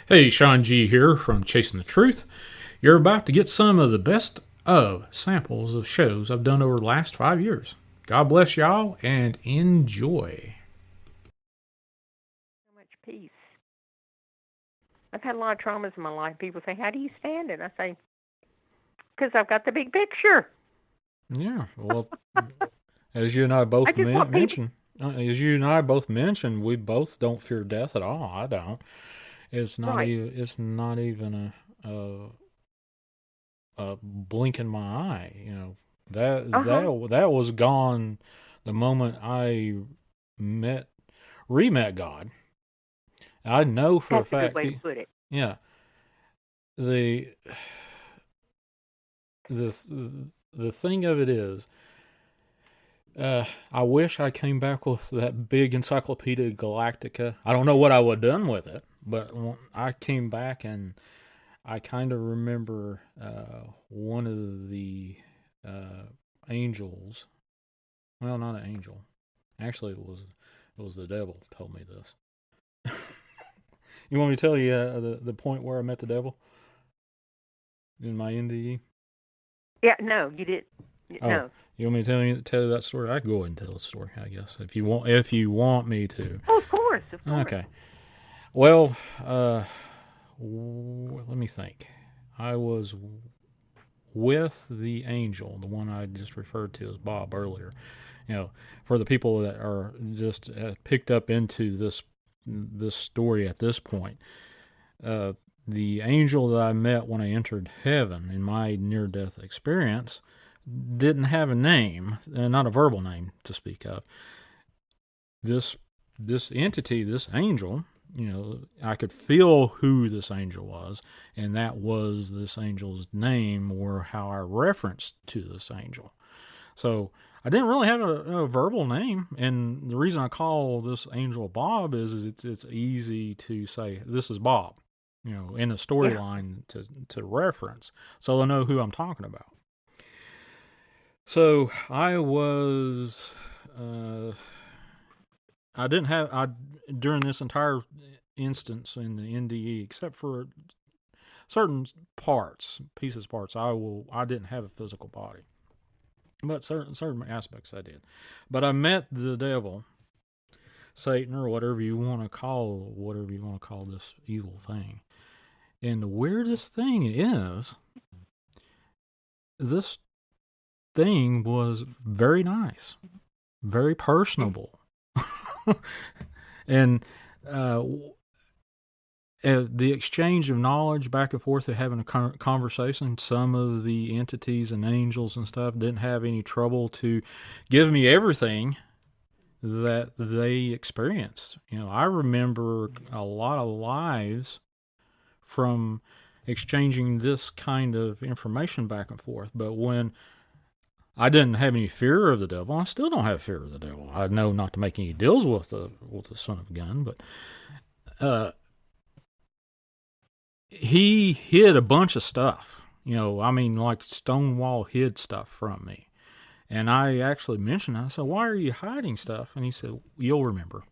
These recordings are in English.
Hey, Sean G here from Chasing the Truth. You're about to get some of the best of samples of shows I've done over the last 5 years. God bless y'all and enjoy. So much peace. I've had a lot of traumas in my life. People say, "How do you stand it?" I say, "Because I've got the big picture." Yeah, well, as you and I I both just want people. mentioned, we both don't fear death at all. I don't. It's not Right. even. It's not even a blink in my eye. Uh huh. That was gone the moment I met met God. I know for a That's a good fact. way to put it. Yeah, the the thing of it is, I wish I came back with that big Encyclopedia Galactica. I don't know what I would have done with it, but I came back and I kind of remember one of the angels. Well, not an angel. Actually, it was the devil told me this. You want me to tell you the point where I met the devil in my NDE? Yeah. No, you did. Oh, No. you want me to tell you that story? I can go ahead and tell the story, I guess, if you want me to. Oh, of course, of course. Okay. Well, let me think. I was with the angel, the one I just referred to as Bob earlier. For the people that are just picked up into this story at this point, uh, the angel that I met when I entered heaven in my near-death experience didn't have a name, not a verbal name to speak of. This this entity, this angel, I could feel who this angel was, and that was this angel's name or how I referenced to this angel. So I didn't really have a verbal name, and the reason I call this angel Bob is it's easy to say this is Bob, in a Yeah. storyline to reference, so I know who I'm talking about. So uh, I didn't have I during this entire instance in the NDE, except for certain parts. I didn't have a physical body, but certain aspects I did. But I met the devil, Satan, or whatever you want to call this evil thing. And the weirdest thing is, this thing was very nice, very personable, and uh, the exchange of knowledge back and forth, of having a conversation. Some of the entities and angels and stuff didn't have any trouble to give me everything that they experienced. I remember a lot of lives from exchanging this kind of information back and forth. But when I didn't have any fear of the devil, I still don't have fear of the devil. I know not to make any deals with the son of a gun, but uh, he hid a bunch of stuff. I mean, like Stonewall hid stuff from me. And I actually mentioned it. I said, "Why are you hiding stuff?" And he said, "You'll remember."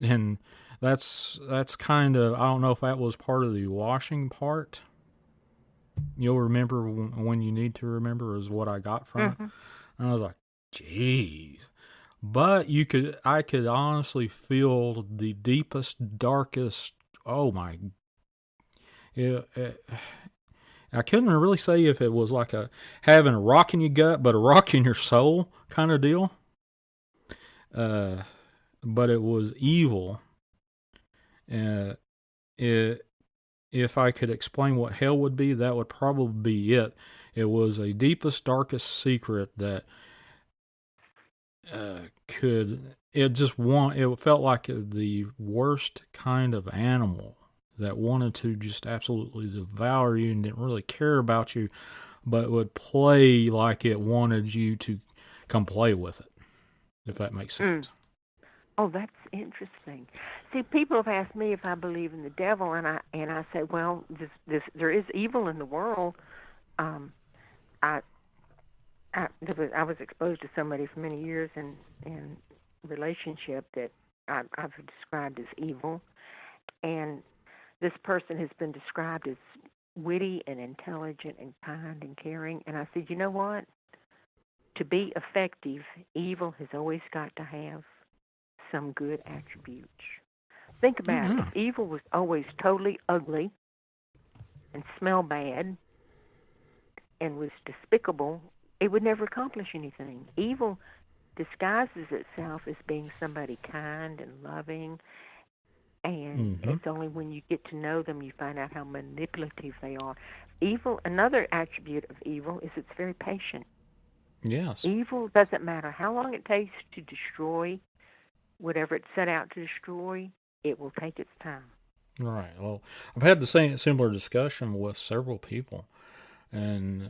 And that's kind of, I don't know if that was part of the washing part. You'll remember when you need to remember is what I got from it. Hmm. And I was like, "Jeez." But I could honestly feel the deepest, darkest. Oh my! I couldn't really say if it was like having a rock in your gut, but a rock in your soul kind of deal. Uh, but it was evil. Uh, it, if I could explain what hell would be, that would probably be it. It was a deepest, darkest secret that could. It felt like the worst kind of animal that wanted to just absolutely devour you and didn't really care about you, but would play like it wanted you to come play with it, if that makes Mm. sense. Oh, that's interesting. See, people have asked me if I believe in the devil, and I said, well, there is evil in the world. Um, I I was exposed to somebody for many years in relationship that I've described as evil, and this person has been described as witty and intelligent and kind and caring. And I said, you know what? To be effective, evil has always got to have some good attributes. Think about it. If evil was always totally ugly and smell bad and was despicable, it would never accomplish anything. Evil disguises itself as being somebody kind and loving, and it's only when you get to know them you find out how manipulative they are. Evil, another attribute of evil is it's very patient. Yes. Evil doesn't matter how long it takes to destroy whatever it's set out to destroy, it will take its time. Right. Well, I've had the similar discussion with several people, and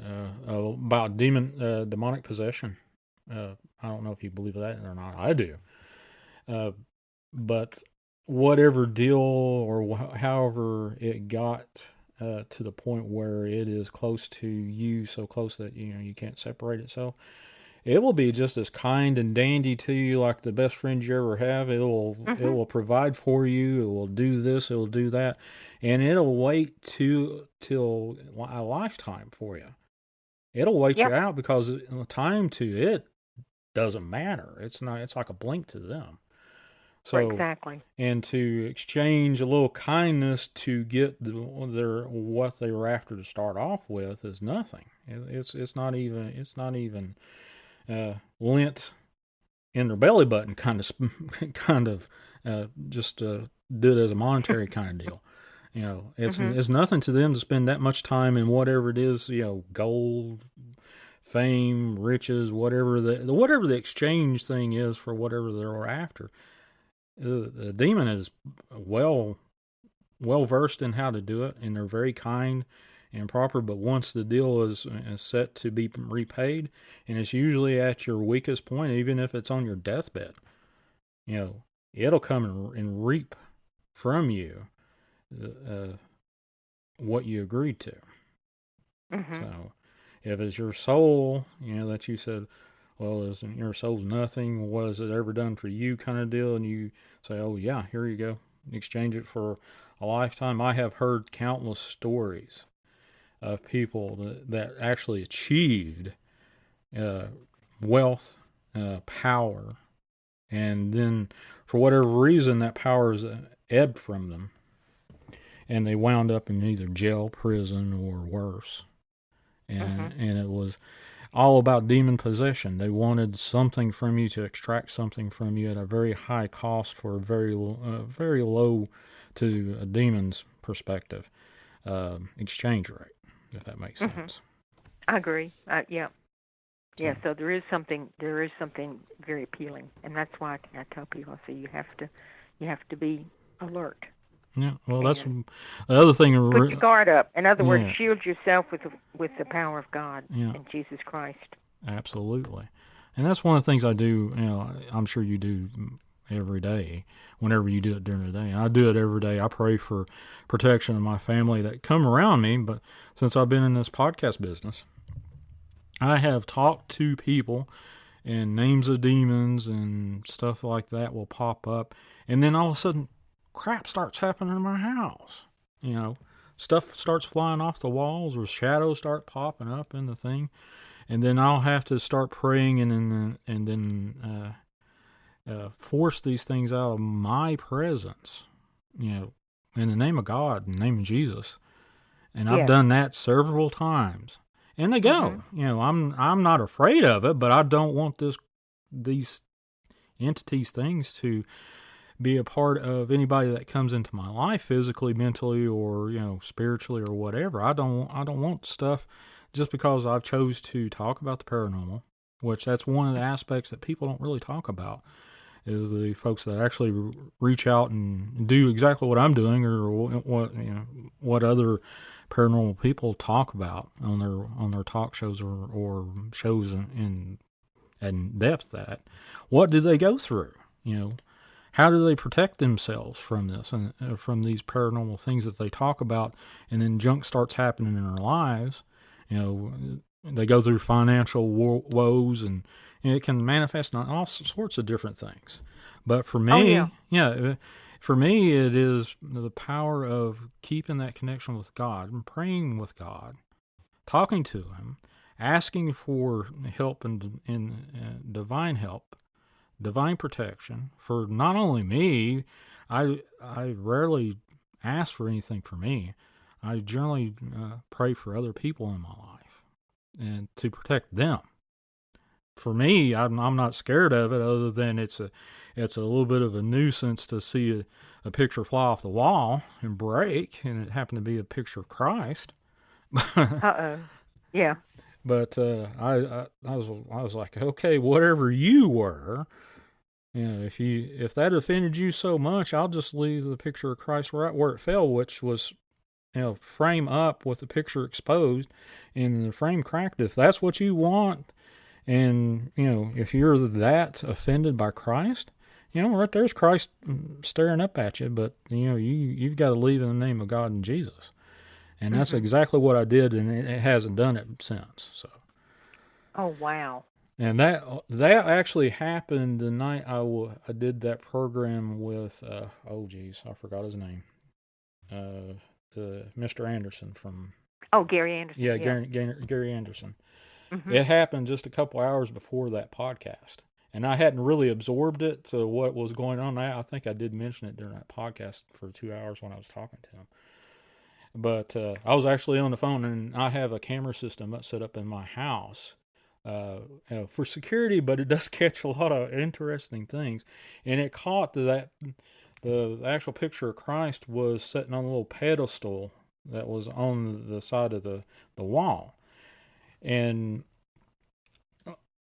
about demonic possession. I don't know if you believe that or not. I do. But whatever deal or however it got to the point where it is close to you, so close that you can't separate itself, it will be just as kind and dandy to you like the best friend you ever have. It will provide for you. It will do this. It will do that, and it'll wait till a lifetime for you. It'll wait you out because the time to it doesn't matter. It's not. It's like a blink to them. So exactly. And to exchange a little kindness to get what they were after to start off with is nothing. It's not even lint in their belly button kind of just do it as a monetary kind of deal. It's nothing to them to spend that much time in whatever it is, gold, fame, riches, whatever the exchange thing is for whatever they're after. The demon is well versed in how to do it, and they're very kind and proper. But once the deal is set to be repaid, and it's usually at your weakest point, even if it's on your deathbed, it'll come and reap from you what you agreed to. So if it's your soul, that you said, well, your soul's nothing, what has it ever done for you kind of deal, and you say, oh yeah, here you go, exchange it for a lifetime. I have heard countless stories of people that actually achieved wealth, power, and then for whatever reason that power is ebbed from them, and they wound up in either jail, prison, or worse. And it was all about demon possession. They wanted something from you, to extract something from you at a very high cost for a very low, to a demon's perspective, exchange rate, if that makes sense. I agree. Yeah. So there is something very appealing, and that's why I tell people, I say you have to be alert. Yeah, well, that's the other thing. Put your guard up. In other words, shield yourself with the power of God and Jesus Christ. Absolutely, and that's one of the things I do. I'm sure you do every day. Whenever you do it during the day, I do it every day. I pray for protection of my family that come around me. But since I've been in this podcast business, I have talked to people, and names of demons and stuff like that will pop up, and then all of a sudden, crap starts happening in my house. Stuff starts flying off the walls, or shadows start popping up in the thing, and then I'll have to start praying and then force these things out of my presence. In the name of God, in the name of Jesus, and I've done that several times, and they go. I'm not afraid of it, but I don't want these entities, things to be a part of anybody that comes into my life, physically, mentally, or spiritually, or whatever. I don't want stuff just because I've chose to talk about the paranormal, which that's one of the aspects that people don't really talk about, is the folks that actually reach out and do exactly what I'm doing, or what other paranormal people talk about on their talk shows or shows in depth. That what do they go through? How do they protect themselves from this and from these paranormal things that they talk about, and then junk starts happening in their lives? They go through financial woes, and it can manifest on all sorts of different things. But for Oh yeah. me, yeah, for me, it is the power of keeping that connection with God and praying with God, talking to Him, asking for help and divine help, divine protection for not only me. I rarely ask for anything for me. I generally pray for other people in my life and to protect them. For me, I'm not scared of it, other than it's a little bit of a nuisance to see a picture fly off the wall and break, and it happened to be a picture of Christ. Uh-oh. Yeah. But I was like, okay, whatever you were, if that offended you so much, I'll just leave the picture of Christ right where it fell, which was frame up with the picture exposed and the frame cracked. If that's what you want, and if you're that offended by Christ, right there's Christ staring up at you. But you've got to leave in the name of God and Jesus. And that's exactly what I did, and it hasn't done it since. So. Oh wow. And that actually happened the night I did that program with I forgot his name, the Mr. Anderson from. Oh, Gary Anderson. Yeah, Yeah. Gary Anderson. Mm-hmm. It happened just a couple hours before that podcast, and I hadn't really absorbed it to what was going on. I think I did mention it during that podcast for 2 hours when I was talking to him. But I was actually on the phone, and I have a camera system that's set up in my house for security, but it does catch a lot of interesting things. And it caught that the actual picture of Christ was sitting on a little pedestal that was on the side of the wall. And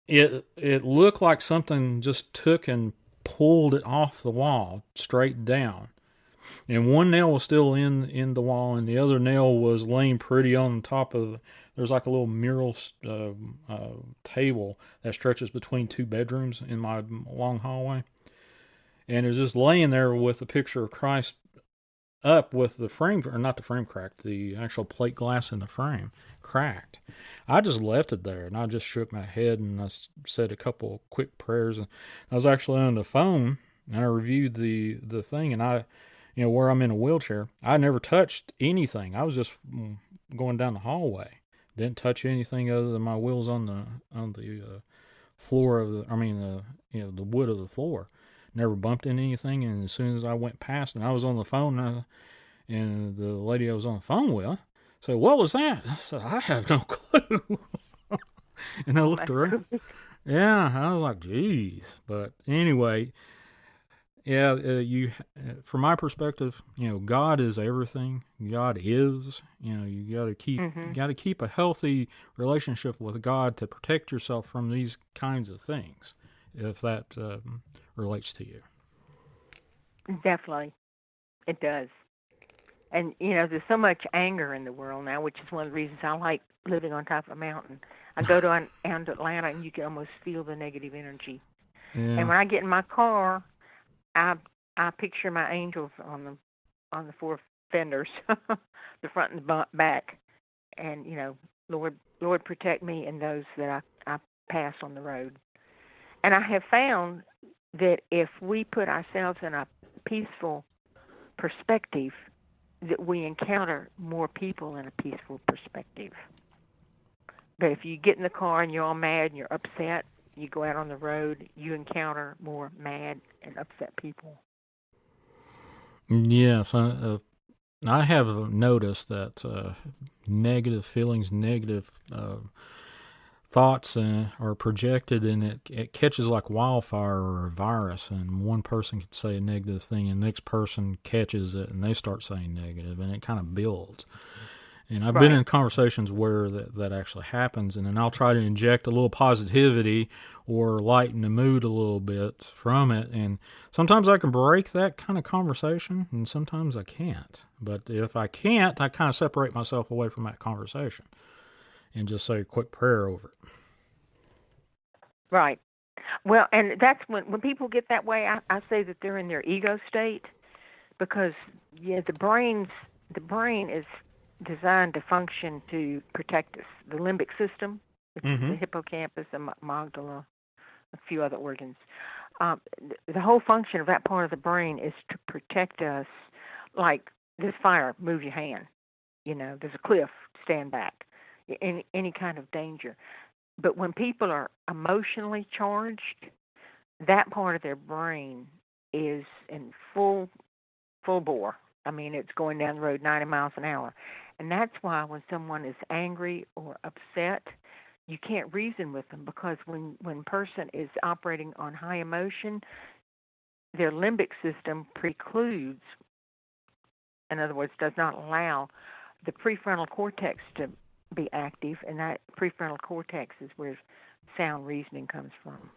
it looked like something just took and pulled it off the wall straight down. And one nail was still in the wall, and the other nail was laying pretty on top of. There's like a little mural table that stretches between two bedrooms in my long hallway, and it was just laying there with a picture of Christ up with the frame, or not the frame cracked, the actual plate glass in the frame cracked. I just left it there, and I just shook my head, and I said a couple quick prayers. And I was actually on the phone, and I reviewed the thing, and where I'm in a wheelchair, I never touched anything. I was just going down the hallway. Didn't touch anything other than my wheels on the floor of the wood of the floor. Never bumped into anything. And as soon as I went past, and I was on the phone, and the lady I was on the phone with said, "What was that?" I said, "I have no clue." And I looked around. Yeah, I was like, "Geez." But anyway. Yeah, from my perspective, God is everything. God is, you got to keep a healthy relationship with God to protect yourself from these kinds of things, if that relates to you. Definitely, it does. And there's so much anger in the world now, which is one of the reasons I like living on top of a mountain. I go down to Atlanta, and you can almost feel the negative energy. Yeah. And when I get in my car, I picture my angels on the four fenders, the front and the back, and Lord protect me and those that I pass on the road. And I have found that if we put ourselves in a peaceful perspective, that we encounter more people in a peaceful perspective. But if you get in the car and you're all mad and you're upset, you go out on the road, you encounter more mad and upset people. Yes, I have noticed that negative feelings, negative thoughts are projected, and it catches like wildfire or a virus, and one person can say a negative thing, and the next person catches it, and they start saying negative, and it kind of builds. And I've been in conversations where that actually happens, and then I'll try to inject a little positivity or lighten the mood a little bit from it. And sometimes I can break that kind of conversation, and sometimes I can't. But if I can't, I kind of separate myself away from that conversation and just say a quick prayer over it. Right. Well, and that's when people get that way, I say that they're in their ego state, because the brain is designed to function to protect us. The limbic system, which is the hippocampus, the amygdala, a few other organs. the whole function of that part of the brain is to protect us. Like this fire, move your hand. There's a cliff, stand back. Any kind of danger. But when people are emotionally charged, that part of their brain is in full bore. I mean, it's going down the road 90 miles an hour. And that's why when someone is angry or upset, you can't reason with them, because when person is operating on high emotion, their limbic system precludes, in other words, does not allow the prefrontal cortex to be active, and that prefrontal cortex is where sound reasoning comes from.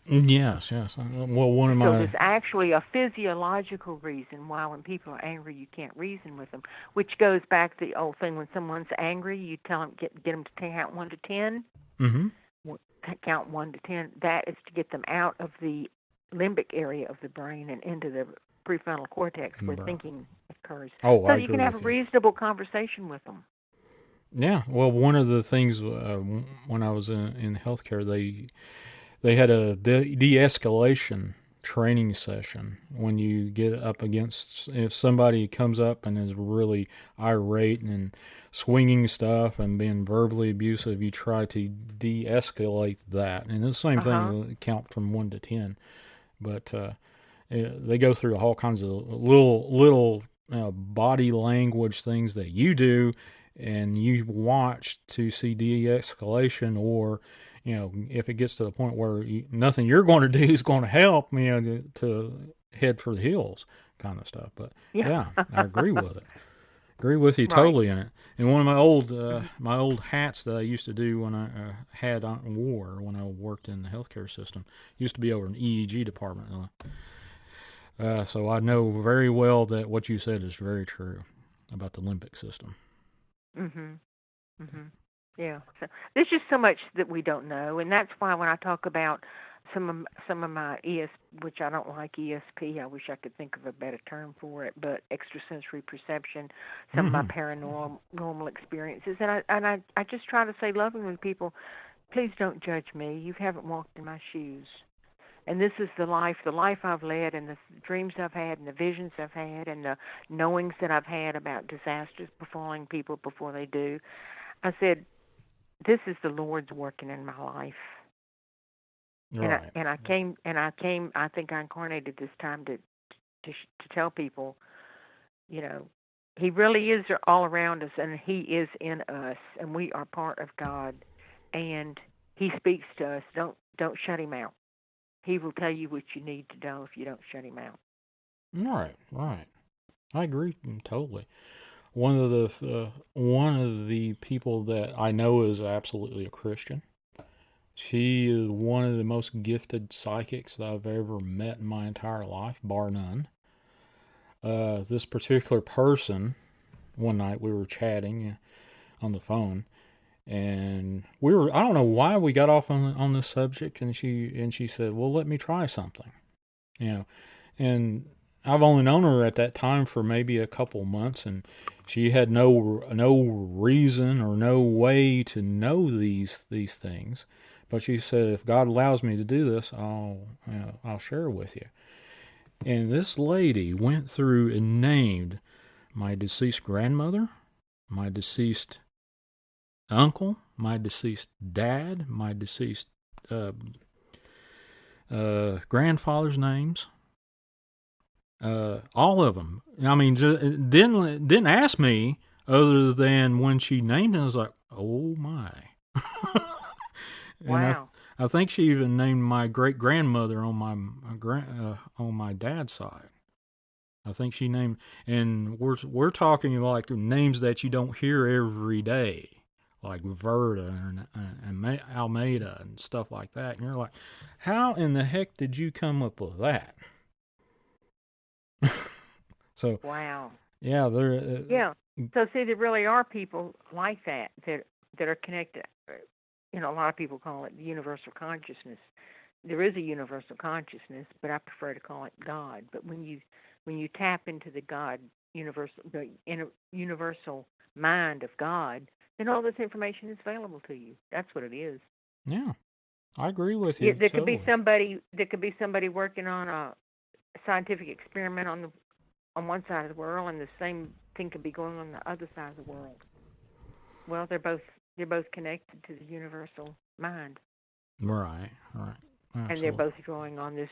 Yes, yes. Well, one of So my... there's actually a physiological reason why when people are angry you can't reason with them, which goes back to the old thing, when someone's angry you tell them, get them to count 1 to 10. Mm-hmm. Count 1 to 10. That is to get them out of the limbic area of the brain and into the prefrontal cortex where thinking occurs. Oh, so I you agree can have with a you. reasonable conversation with them. Yeah, well, one of the things when I was in healthcare, they had a de-escalation training session. When you get up against, if somebody comes up and is really irate and swinging stuff and being verbally abusive, you try to de-escalate that. And it's the same thing, count from 1 to 10. But they go through all kinds of little body language things that you do, and you watch to see de-escalation, or if it gets to the point where nothing you're going to do is going to help, to head for the hills, kind of stuff. But yeah, I agree with it. Agree with you totally in it. And one of my old hats that I used to do when I wore when I worked in the healthcare system used to be over in EEG department. So I know very well that what you said is very true about the limbic system. Mhm. Mhm. Yeah. So there's just so much that we don't know, and that's why when I talk about some of my which I don't like ESP. I wish I could think of a better term for it, but extrasensory perception, some of my paranormal experiences, and I just try to say lovingly to people, please don't judge me. You haven't walked in my shoes. And this is the life I've led, and the dreams I've had, and the visions I've had, and the knowings that I've had about disasters befalling people before they do. I said, this is the Lord's working in my life. Right. And I came. I think I incarnated this time to tell people, He really is all around us, and He is in us, and we are part of God, and He speaks to us. Don't shut Him out. He will tell you what you need to know if you don't shut Him out. Right. I agree totally. One of the people that I know is absolutely a Christian. She is one of the most gifted psychics that I've ever met in my entire life, bar none. This particular person, one night we were chatting on the phone, and I don't know why we got off on this subject, and she said, well, let me try something, and I've only known her at that time for maybe a couple months, and she had no reason or no way to know these things, but she said, if God allows me to do this, I'll share with you. And this lady went through and named my deceased grandmother, my deceased uncle, my deceased dad, my deceased grandfather's names, all of them. I mean, didn't ask me other than when she named it. I was like, oh my. Wow. And I think she even named my great grandmother on my dad's side. I think she named, and we're talking like names that you don't hear every day, like Verda and Almeida and stuff like that. And you're like, how in the heck did you come up with that? So wow. yeah, Yeah. So see, there really are people like that are connected. A lot of people call it the universal consciousness. There is a universal consciousness, but I prefer to call it God. But when you tap into the universal mind of God, then all this information is available to you. That's what it is. Yeah. I agree with Yeah, you there could be totally. somebody. There could be somebody working on a scientific experiment on one side of the world, and the same thing could be going on the other side of the world. Well, they're both connected to the universal mind, Right, right, and they're absolutely. both drawing on this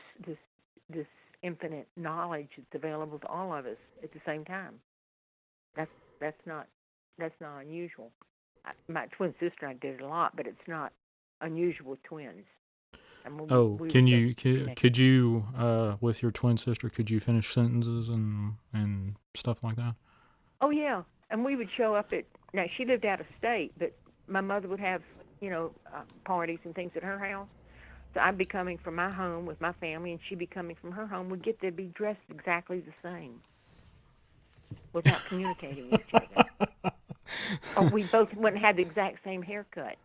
infinite knowledge that's available to all of us at the same time. That's that's not that's not unusual. My twin sister, I did it a lot, but it's not unusual with twins. And Oh, we were just could connected. you with your twin sister could you finish sentences and stuff like that? Oh yeah, and we would show up at. Now she lived out of state, but my mother would have parties and things at her house. So I'd be coming from my home with my family, and she'd be coming from her home. We'd get to be dressed exactly the same without communicating with each other. Or we both wouldn't have the exact same haircut.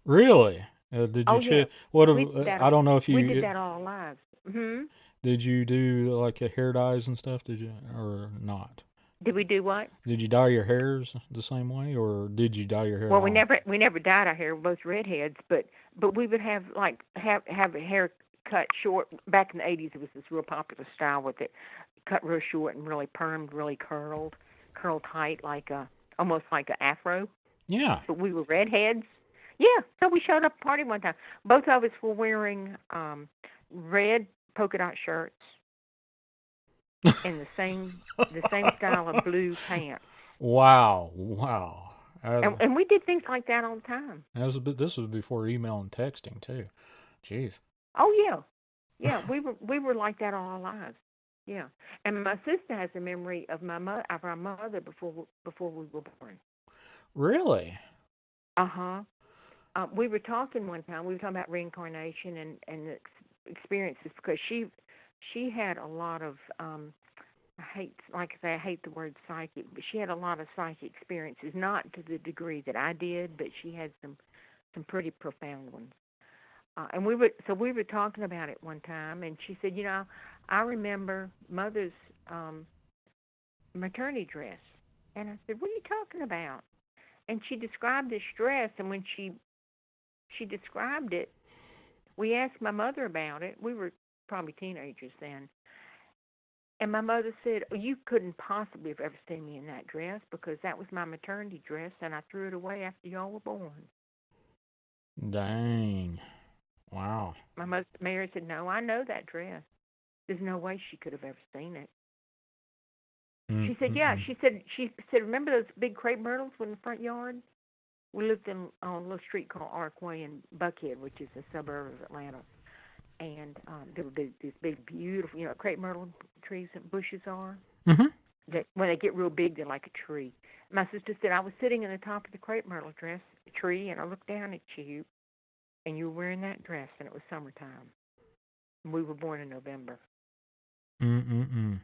Really? Did you Oh yeah, what? we did that. I don't know if We did you that all our lives. Hmm. did you do like a hair dyes and stuff. Did you or not? Did we do what? Did you dye your hairs the same way, or did you dye your hair at Well, we all? never dyed our hair. We're both redheads, but we would have like have a hair cut short. Back in the '80s, it was this real popular style with it cut real short and really permed, really curled tight, like a almost like an afro. Yeah. But we were redheads. Yeah, so we showed up at a party one time. Both of us were wearing red polka dot shirts and the same style of blue pants. Wow. Wow. And we did things like that all the time. This was before email and texting too. Jeez. Oh yeah, yeah. We were like that all our lives. Yeah, and my sister has a memory of our mother before we were born. Really? Uh-huh. We were talking one time. We were talking about reincarnation and experiences because she had a lot of I hate the word psychic, but she had a lot of psychic experiences, not to the degree that I did, but she had some pretty profound ones. And we were talking about it one time, and she said, I remember Mother's um, maternity dress, and I said, what are you talking about? And she described this dress, and when she described it, we asked my mother about it. We were probably teenagers then, and my mother said, oh, you couldn't possibly have ever seen me in that dress because that was my maternity dress, and I threw it away after y'all were born. Dang. Wow. My mother, Mary said, no, I know that dress. There's no way she could have ever seen it. She said, yeah. Mm-mm-mm. She said, remember those big crepe myrtles in the front yard? We lived on a little street called Arkway in Buckhead, which is a suburb of Atlanta. And there were these big, beautiful, crepe myrtle trees and bushes are. Mm-hmm. That when they get real big, they're like a tree. My sister said I was sitting in the top of the crepe myrtle tree, and I looked down at you, and you were wearing that dress, and it was summertime. And we were born in November. Mm-mm-mm.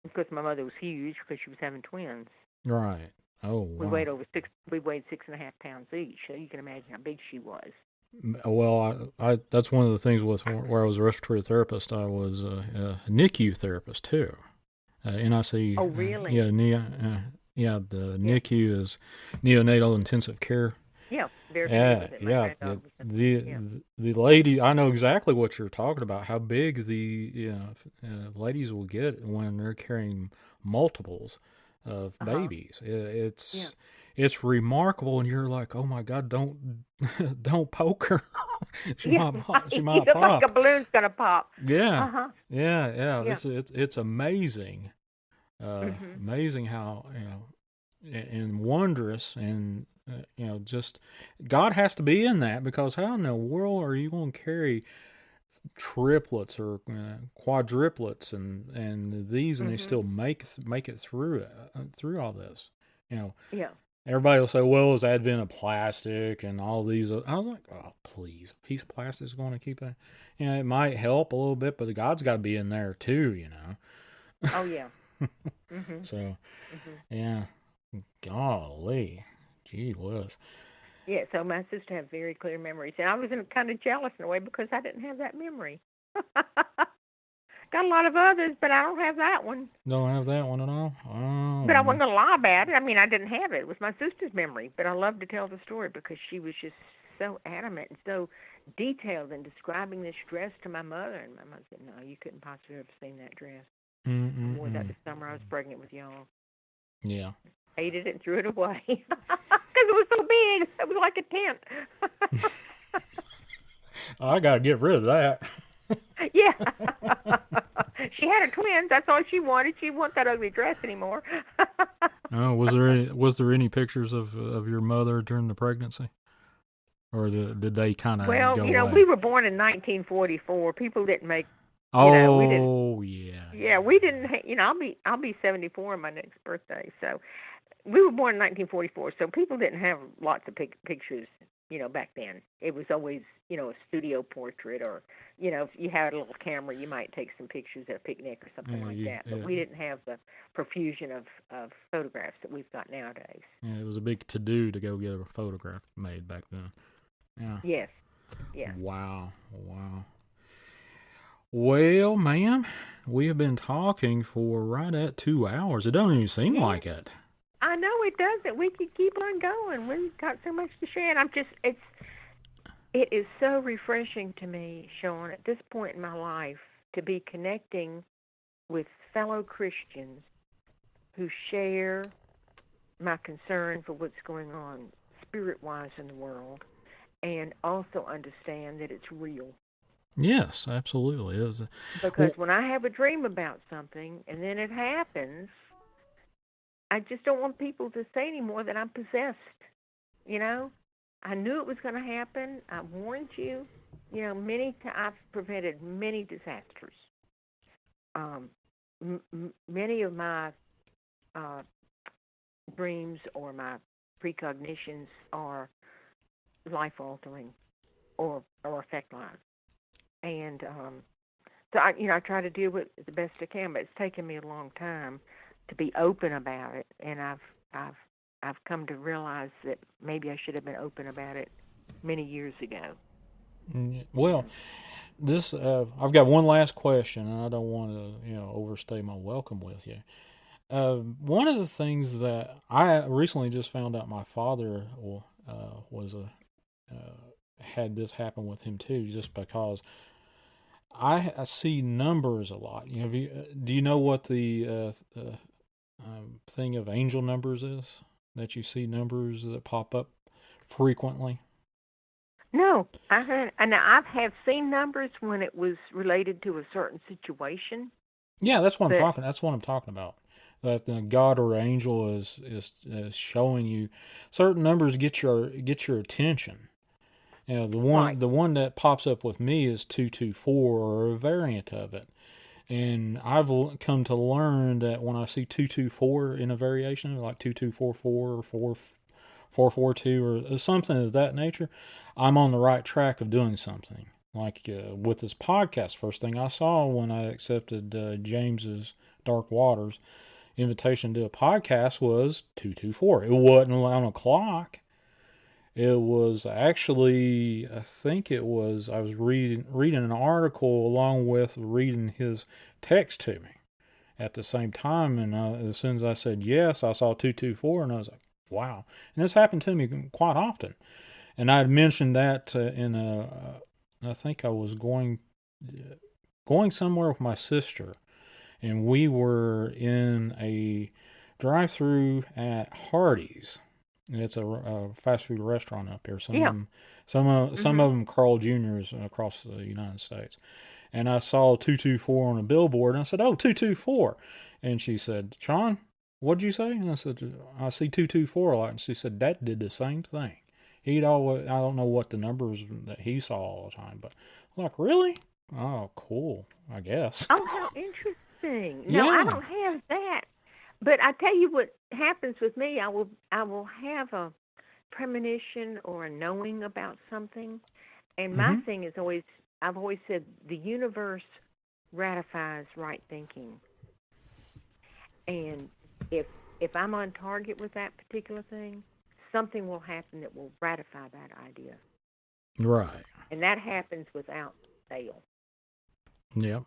Of course, my mother was huge because she was having twins. Right. Oh We wow. weighed over six. We weighed 6.5 pounds each, so you can imagine how big she was. Well, I that's one of the things with where I was a respiratory therapist. I was a NICU therapist too. NIC, Oh, really? yeah, yeah. The Yeah. NICU is neonatal intensive care. Yeah. Very familiar Yeah, with it. My yeah. granddaughter was in. Yeah. The lady, I know exactly what you're talking about. How big the ladies will get when they're carrying multiples of Uh huh. babies. Yeah. It's remarkable, and you're like, oh my God, don't don't poke her. Yeah. She Right. You might look like a pop. balloon's gonna pop. Yeah, Uh huh. yeah. Yeah. It's amazing, Mhm. amazing how and wondrous and just God has to be in that because how in the world are you going to carry triplets or quadruplets and these and they Mhm. still make it through all this, you know. Yeah. Everybody will say, "Well, it's advent of plastic and all these." I was like, "Oh, please, a piece of plastic is going to keep that." It might help a little bit, but the God's got to be in there too. Oh yeah. Mhm. So Mhm. yeah, golly, gee whiz. Yeah. So my sister had very clear memories, and I was kind of jealous in a way because I didn't have that memory. Got a lot of others, but I don't have that one. Don't have that one at all. Oh But I man. wasn't gonna lie about it. I mean, I didn't have it. It was my sister's memory, but I love to tell the story because she was just so adamant and so detailed in describing this dress to my mother, and my mother said, "No, you couldn't possibly have seen that dress. I wore that the summer I was pregnant with y'all." Yeah. Hated it and threw it away because it was so big. It was like a tent. I got to get rid of that. Yeah. She had her twins. That's all she wanted. She didn't want that ugly dress anymore. Oh, was there any pictures of your mother during the pregnancy, or did they kind of Well, go away? we were born in 1944. People didn't make. We didn't. Oh, yeah. Yeah, we didn't. I'll be 74 on my next birthday. So we were born in 1944. So people didn't have lots of pictures. Back then it was always a studio portrait, or if you had a little camera, you might take some pictures at a picnic or something like that. But we didn't have the profusion of photographs that we've got nowadays. Yeah, it was a big to-do to go get a photograph made back then. Yeah. Yes. Yeah. Wow. Well, ma'am, we have been talking for right at 2 hours. It don't even seem like it. I know it doesn't. We could keep on going. We've got so much to share, and it is so refreshing to me, Sean, at this point in my life, to be connecting with fellow Christians who share my concern for what's going on spirit-wise in the world, and also understand that it's real. Yes, absolutely. It is. Because when I have a dream about something and then it happens, I just don't want people to say anymore that I'm possessed. I knew it was going to happen. I warned you. I've prevented many disasters. Many of my dreams or my precognitions are life-altering or affect lives. And so I try to deal with it the best I can, but it's taken me a long time to be open about it, and I've come to realize that maybe I should have been open about it many years ago. Well, this I've got one last question, and I don't want to overstay my welcome with you. One of the things that I recently just found out, my father had this happen with him too, just because I see numbers a lot. Do you know what the thing of angel numbers is? That you see numbers that pop up frequently? No, I have seen numbers when it was related to a certain situation. Yeah, that's what I'm talking about. That the God or angel is showing you certain numbers get your attention. The one that pops up with me is 224, or a variant of it. And I've come to learn that when I see 224 in a variation, like 2244 or 4442 or something of that nature, I'm on the right track of doing something. Like with this podcast, first thing I saw when I accepted James's Dark Waters invitation to a podcast was 224. It wasn't on a clock. It was actually, I was reading an article along with reading his text to me at the same time. And as soon as I said yes, I saw 224, and I was like, wow. And this happened to me quite often. And I had mentioned that I think I was going somewhere with my sister, and we were in a drive-through at Hardee's. It's a fast food restaurant up here. Some of them Carl Jr.'s across the United States. And I saw 224 on a billboard, and I said, "Oh, 224." And she said, "Sean, what'd you say?" And I said, "I see 224 a lot." And she said, "Dad did the same thing. I don't know what the numbers that he saw all the time, but I was like, really? Oh, cool, I guess." Oh, how interesting. No, I don't have that. But I tell you what happens with me. I will have a premonition or a knowing about something, and my thing is I've always said the universe ratifies right thinking, and if I'm on target with that particular thing, something will happen that will ratify that idea. Right. And that happens without fail. Yep.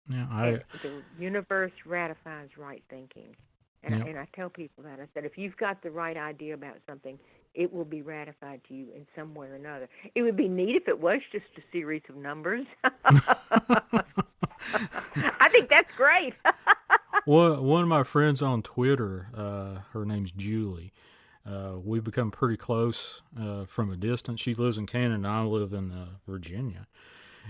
Yeah. The universe ratifies right thinking. Yeah. And I tell people that. I said, if you've got the right idea about something, it will be ratified to you in some way or another. It would be neat if it was just a series of numbers. I think that's great. Well, one of my friends on Twitter, her name's Julie. We've become pretty close from a distance. She lives in Canada, and I live in Virginia.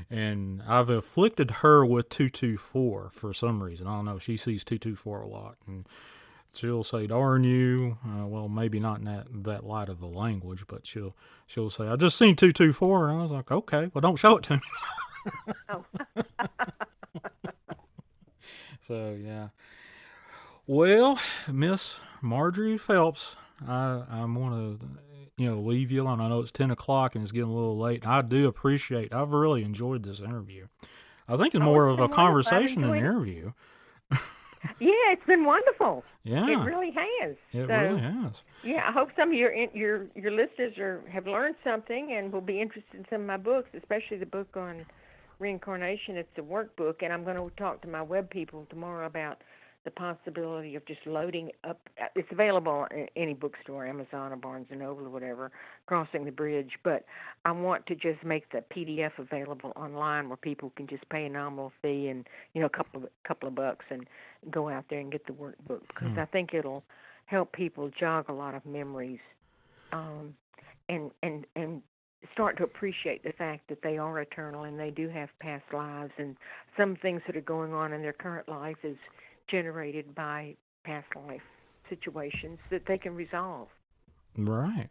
And I've afflicted her with 224 for some reason. I don't know. She sees 224 a lot. And she'll say, darn you. Well, maybe not in that light of a language, but she'll say, I just seen 224. And I was like, okay, well, don't show it to me. Oh. So, yeah. Well, Miss Margery Phelps, I'm going to, leave you alone. I know it's 10 o'clock and it's getting a little late. I've really enjoyed this interview. I think it's more of a conversation than an interview. Yeah, it's been wonderful. Yeah. It really has. Really has. Yeah, I hope some of your listeners have learned something and will be interested in some of my books, especially the book on reincarnation. It's a workbook, and I'm going to talk to my web people tomorrow about the possibility of just loading up. It's available in any bookstore, Amazon or Barnes & Noble or whatever, Crossing the Bridge. But I want to just make the PDF available online where people can just pay a nominal fee and, a couple of bucks and go out there and get the workbook, because I think it'll help people jog a lot of memories and start to appreciate the fact that they are eternal and they do have past lives, and some things that are going on in their current life is generated by past life situations that they can resolve. Right.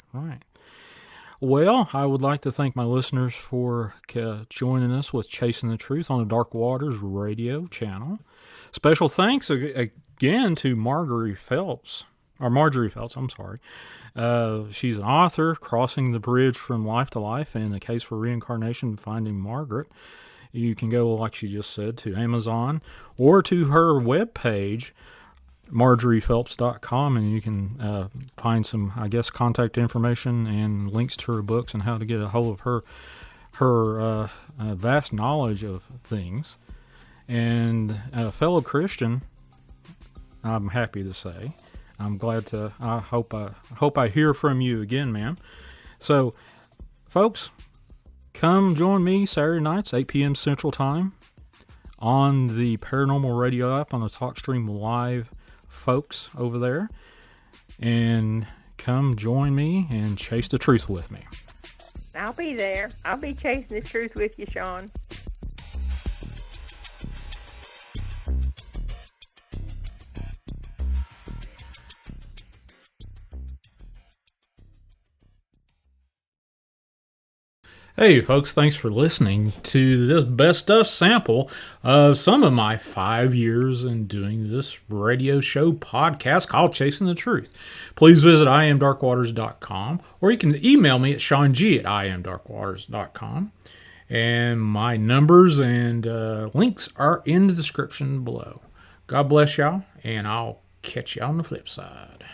Well, I would like to thank my listeners for joining us with Chasing the Truth on the Dark Waters radio channel. Special thanks again to Margery Phelps, I'm sorry. She's an author, Crossing the Bridge from Life to Life, and A Case for Reincarnation, Finding Margaret. You can go, like she just said, to Amazon or to her webpage, MargeryPhelps.com, and you can find some, contact information and links to her books and how to get a hold of her vast knowledge of things. And a fellow Christian, I'm happy to say, I hope I hear from you again, man. So, folks, come join me Saturday nights, 8 p.m. Central Time, on the Paranormal Radio app on the TalkStream Live folks over there. And come join me and chase the truth with me. I'll be there. I'll be chasing the truth with you, Sean. Hey folks, thanks for listening to this best stuff sample of some of my 5 years in doing this radio show podcast called Chasing the Truth. Please visit iamdarkwaters.com, or you can email me at seang@iamdarkwaters.com. And my numbers and links are in the description below. God bless y'all, and I'll catch you on the flip side.